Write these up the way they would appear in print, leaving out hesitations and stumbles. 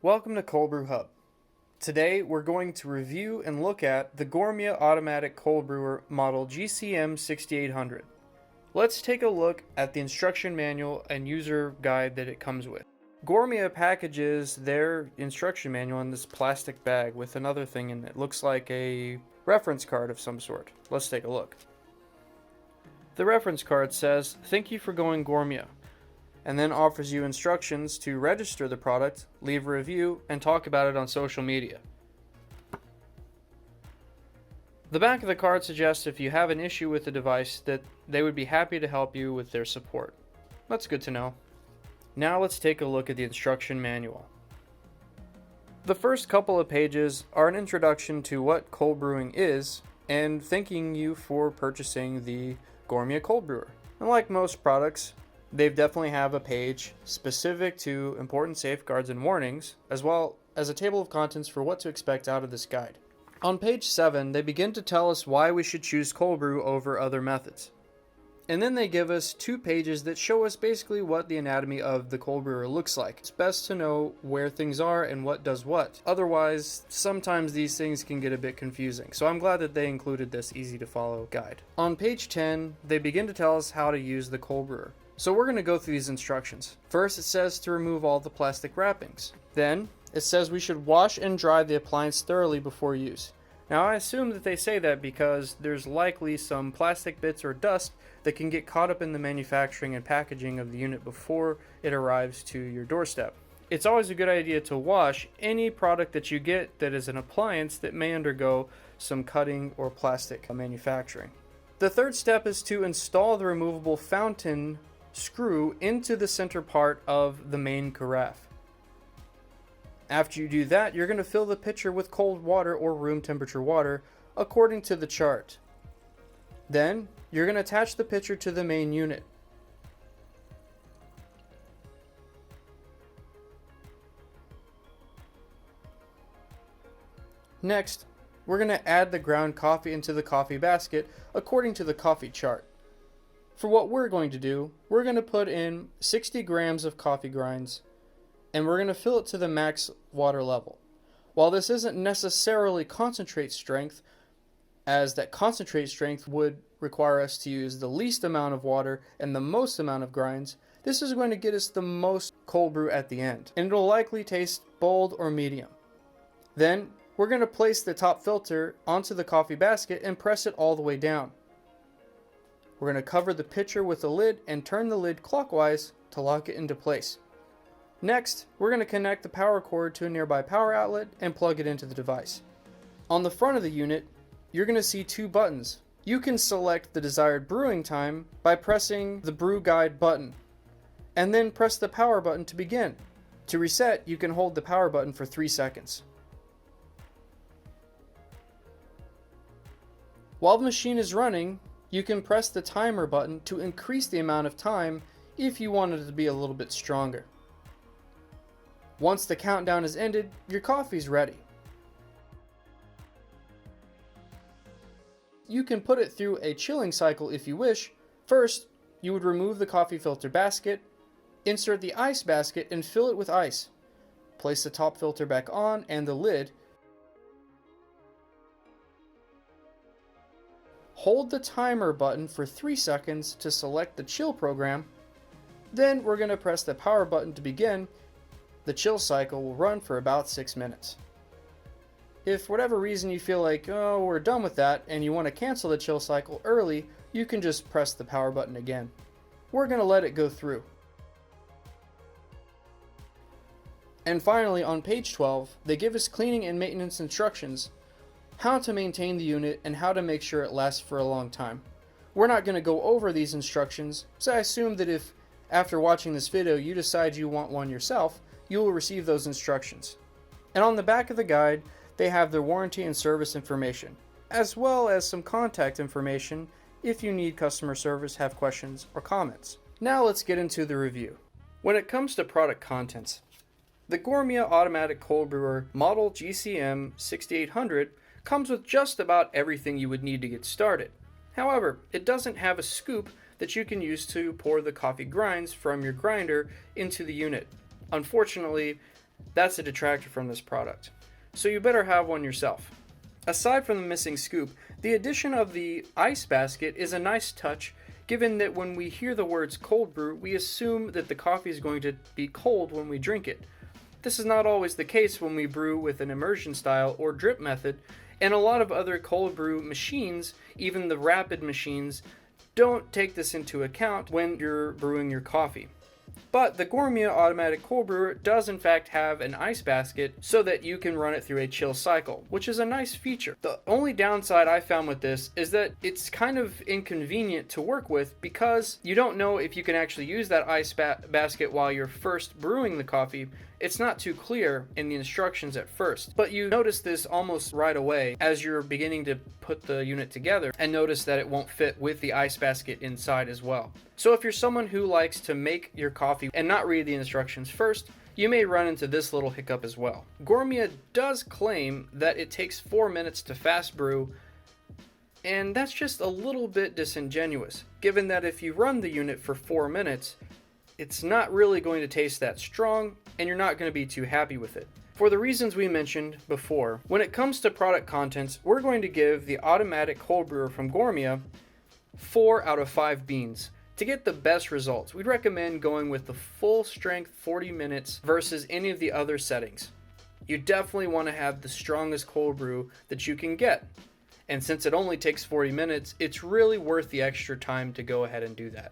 Welcome to Cold Brew Hub. Today we're going to review and look at the Gourmia Automatic Cold Brewer Model GCM6800. Let's take a look at the instruction manual and user guide that it comes with. Gourmia packages their instruction manual in this plastic bag with another thing in it. Looks like a reference card of some sort. Let's take a look. The reference card says, "Thank you for going Gourmia," and then offers you instructions to register the product, leave a review, and talk about it on social media. The back of the card suggests if you have an issue with the device that they would be happy to help you with their support. That's good to know. Now let's take a look at the instruction manual. The first couple of pages are an introduction to what cold brewing is and thanking you for purchasing the Gourmia Cold Brewer. And like most products, they definitely have a page specific to important safeguards and warnings, as well as a table of contents for what to expect out of this guide. On page 7, they begin to tell us why we should choose cold brew over other methods. And then they give us 2 pages that show us basically what the anatomy of the cold brewer looks like. It's best to know where things are and what does what. Otherwise, sometimes these things can get a bit confusing. So I'm glad that they included this easy to follow guide. On page 10, they begin to tell us how to use the cold brewer. So we're going to go through these instructions. First, it says to remove all the plastic wrappings. Then, it says we should wash and dry the appliance thoroughly before use. Now, I assume that they say that because there's likely some plastic bits or dust that can get caught up in the manufacturing and packaging of the unit before it arrives to your doorstep. It's always a good idea to wash any product that you get that is an appliance that may undergo some cutting or plastic manufacturing. The third step is to install the removable fountain screw into the center part of the main carafe. After you do that, you're going to fill the pitcher with cold water or room temperature water according to the chart. Then, you're going to attach the pitcher to the main unit. Next, we're going to add the ground coffee into the coffee basket according to the coffee chart. For what we're going to do, we're going to put in 60 grams of coffee grinds, and we're going to fill it to the max water level. While this isn't necessarily concentrate strength, as that concentrate strength would require us to use the least amount of water and the most amount of grinds, this is going to get us the most cold brew at the end, and it'll likely taste bold or medium. Then, we're going to place the top filter onto the coffee basket and press it all the way down. We're going to cover the pitcher with a lid and turn the lid clockwise to lock it into place. Next, we're going to connect the power cord to a nearby power outlet and plug it into the device. On the front of the unit, you're going to see 2 buttons. You can select the desired brewing time by pressing the brew guide button, and then press the power button to begin. To reset, you can hold the power button for 3 seconds. While the machine is running, you can press the timer button to increase the amount of time if you wanted it to be a little bit stronger. Once the countdown is ended, your coffee's ready. You can put it through a chilling cycle if you wish. First, you would remove the coffee filter basket, insert the ice basket and fill it with ice. Place the top filter back on and the lid. Hold the timer button for 3 seconds to select the chill program. Then we're going to press the power button to begin. The chill cycle will run for about 6 minutes. If for whatever reason you feel like, oh, we're done with that, and you want to cancel the chill cycle early, you can just press the power button again. We're going to let it go through. And finally, on page 12, they give us cleaning and maintenance instructions, how to maintain the unit, and how to make sure it lasts for a long time. We're not going to go over these instructions, so I assume that if, after watching this video, you decide you want one yourself, you will receive those instructions. And on the back of the guide, they have their warranty and service information, as well as some contact information if you need customer service, have questions, or comments. Now let's get into the review. When it comes to product contents, the Gourmia Automatic Cold Brewer Model GCM6800 comes with just about everything you would need to get started. However, it doesn't have a scoop that you can use to pour the coffee grinds from your grinder into the unit. Unfortunately, That's a detractor from this product. So you better have one yourself. Aside from the missing scoop, the addition of the ice basket is a nice touch, given that when we hear the words cold brew, we assume that the coffee is going to be cold when we drink it. This is not always the case when we brew with an immersion style or drip method, and a lot of other cold brew machines, even the rapid machines, don't take this into account when you're brewing your coffee. But the Gourmia automatic cold brewer does in fact have an ice basket so that you can run it through a chill cycle, which is a nice feature. The only downside I found with this is that it's kind of inconvenient to work with because you don't know if you can actually use that ice basket while you're first brewing the coffee. It's not too clear in the instructions at first, but you notice this almost right away as you're beginning to put the unit together and notice that it won't fit with the ice basket inside as well. So if you're someone who likes to make your coffee and not read the instructions first, you may run into this little hiccup as well. Gourmia does claim that it takes 4 minutes to fast brew, and that's just a little bit disingenuous, given that if you run the unit for 4 minutes, it's not really going to taste that strong, and you're not going to be too happy with it. For the reasons we mentioned before, when it comes to product contents, we're going to give the automatic cold brewer from Gourmia 4 out of 5 beans. To get the best results, we'd recommend going with the full strength 40 minutes versus any of the other settings. You definitely want to have the strongest cold brew that you can get. And since it only takes 40 minutes, it's really worth the extra time to go ahead and do that.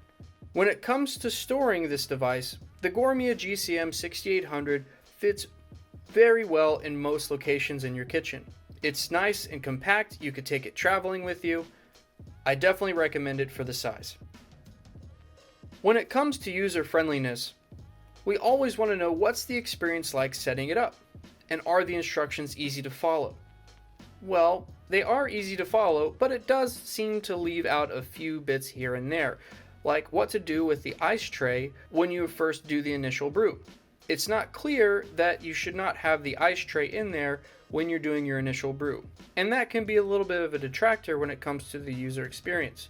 When it comes to storing this device, the Gourmia GCM6800 fits very well in most locations in your kitchen. It's nice and compact, you could take it traveling with you. I definitely recommend it for the size. When it comes to user friendliness, we always want to know what's the experience like setting it up, and are the instructions easy to follow? Well, they are easy to follow, but it does seem to leave out a few bits here and there, like what to do with the ice tray when you first do the initial brew. It's not clear that you should not have the ice tray in there when you're doing your initial brew, and that can be a little bit of a detractor when it comes to the user experience.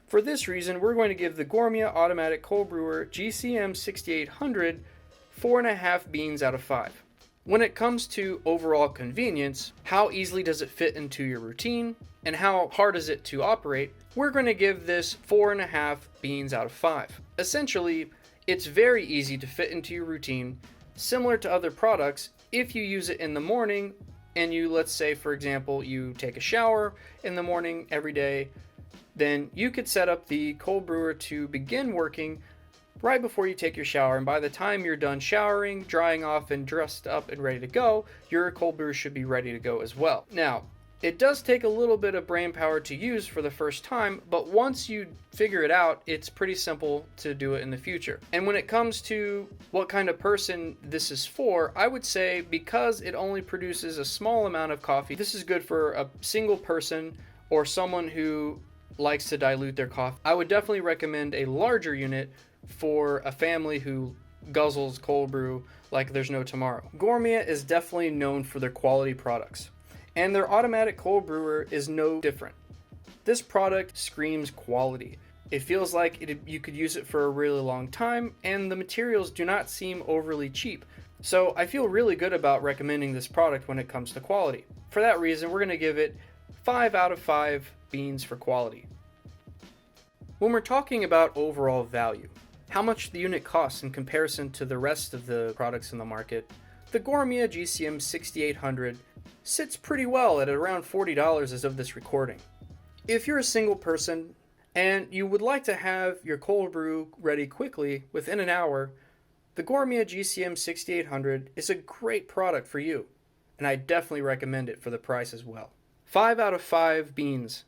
For this reason, we're going to give the Gourmia Automatic Cold Brewer GCM6800 4.5 beans out of 5. When it comes to overall convenience, how easily does it fit into your routine, and how hard is it to operate, we're going to give this 4.5 beans out of 5. Essentially, it's very easy to fit into your routine, similar to other products. If you use it in the morning, and you, let's say for example, you take a shower in the morning every day, then you could set up the cold brewer to begin working right before you take your shower, and by the time you're done showering, drying off, and dressed up and ready to go, your cold brewer should be ready to go as well. Now, it does take a little bit of brain power to use for the first time, but once you figure it out, it's pretty simple to do it in the future. And when it comes to what kind of person this is for, I would say because it only produces a small amount of coffee, this is good for a single person or someone who likes to dilute their coffee. I would definitely recommend a larger unit for a family who guzzles cold brew like there's no tomorrow. Gourmia is definitely known for their quality products, and their automatic cold brewer is no different. This product screams quality. It feels like you could use it for a really long time, and the materials do not seem overly cheap. So I feel really good about recommending this product when it comes to quality. For that reason, we're going to give it 5 out of 5 beans for quality. When we're talking about overall value, how much the unit costs in comparison to the rest of the products in the market, the Gourmia GCM6800 sits pretty well at around $40 as of this recording. If you're a single person and you would like to have your cold brew ready quickly within an hour, the Gourmia GCM6800 is a great product for you, and I definitely recommend it for the price as well. 5 out of 5 beans.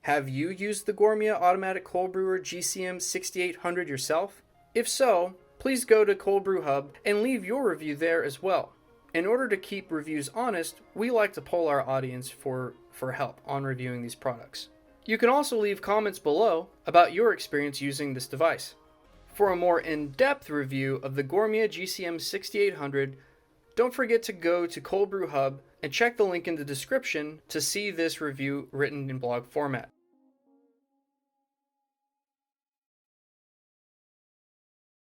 Have you used the Gourmia Automatic Cold Brewer GCM6800 yourself? If so, please go to Cold Brew Hub and leave your review there as well. In order to keep reviews honest, we like to poll our audience for help on reviewing these products. You can also leave comments below about your experience using this device. For a more in-depth review of the Gourmia GCM6800, don't forget to go to Cold Brew Hub and check the link in the description to see this review written in blog format.